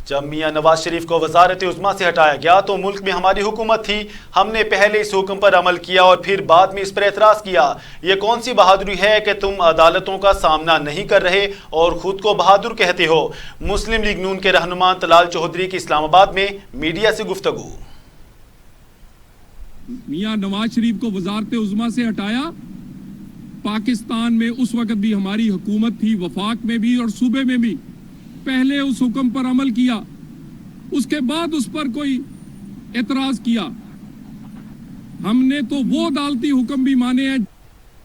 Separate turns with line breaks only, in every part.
जब मियां नवाज शरीफ को वजारत उज़्मा से हटाया गया तो मुल्क में हमारी हुकूमत थी। हमने पहले इस हुक्म पर अमल किया और फिर बाद में इस पर एतराज़ किया। ये कौन सी बहादुरी है कि तुम अदालतों का सामना नहीं कर रहे और खुद को बहादुर कहते हो। मुस्लिम लीग नून के रहनुमा तलाल चौधरी की इस्लामाबाद में मीडिया से गुफ्तगू।
मियां नवाज शरीफ को वजारत उज़्मा से हटाया, पाकिस्तान में उस वक्त भी हमारी हुकूमत थी, वफाक में भी और सूबे में भी। पहले उस हुक्म पर अमल किया, उसके बाद उस पर कोई एतराज किया। हमने तो वो अदालती हुक्म भी माने हैं,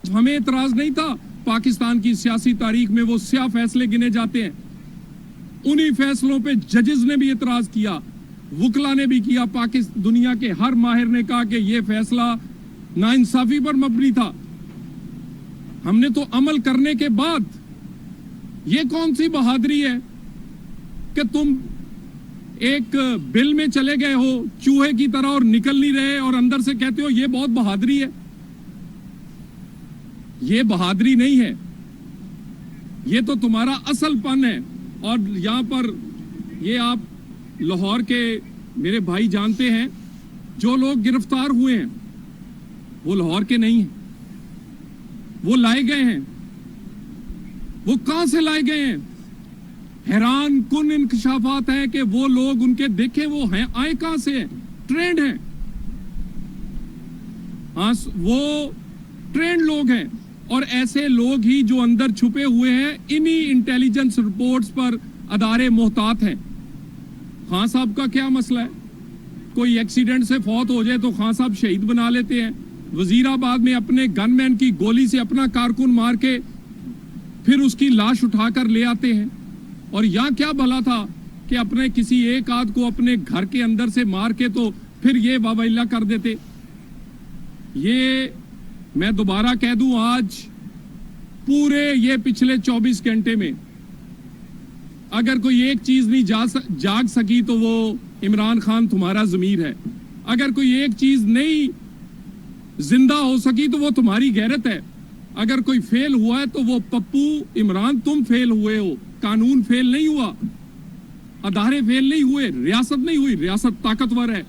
हमें एतराज नहीं था। पाकिस्तान की सियासी तारीख में वो स्याह फैसले गिने जाते हैं, उन्हीं फैसलों पे जजेस ने भी एतराज किया, वकला ने भी किया। पाकिस्तान दुनिया के हर माहिर ने कहा कि यह फैसला नाइंसाफी पर मबनी था। हमने तो अमल करने के बाद, ये कौन सी बहादुरी है कि तुम एक बिल में चले गए हो चूहे की तरह और निकल नहीं रहे और अंदर से कहते हो ये बहुत बहादुरी है। ये बहादुरी नहीं है, ये तो तुम्हारा असलपन है। और यहां पर ये आप लाहौर के मेरे भाई जानते हैं, जो लोग गिरफ्तार हुए हैं वो लाहौर के नहीं हैं, वो लाए गए हैं। वो कहां से लाए गए हैं? हैरान कुन इंकशाफात है कि वो लोग उनके देखे वो हैं, आए कहां से हैं? ट्रेंड हैं। हाँ, वो ट्रेंड लोग हैं और ऐसे लोग ही जो अंदर छुपे हुए हैं, इन्हीं इंटेलिजेंस रिपोर्ट्स पर अदारे मोहतात हैं। खान साहब का क्या मसला है? कोई एक्सीडेंट से फौत हो जाए तो खान साहब शहीद बना लेते हैं। वजीराबाद में अपने गनमैन की गोली से अपना कारकुन मार के फिर उसकी लाश उठाकर ले आते हैं। और यहां क्या भला था कि अपने किसी एक आध को अपने घर के अंदर से मार के तो फिर ये वावैला कर देते। ये मैं दोबारा कह दूं, आज पूरे ये पिछले 24 घंटे में अगर कोई एक चीज नहीं जाग सकी तो वो इमरान खान तुम्हारा ज़मीर है। अगर कोई एक चीज नहीं जिंदा हो सकी तो वो तुम्हारी गैरत है। अगर कोई फेल हुआ है तो वो पप्पू इमरान तुम फेल हुए हो। कानून फेल नहीं हुआ, अदारे फेल नहीं हुए, रियासत नहीं हुई। रियासत ताकतवर है।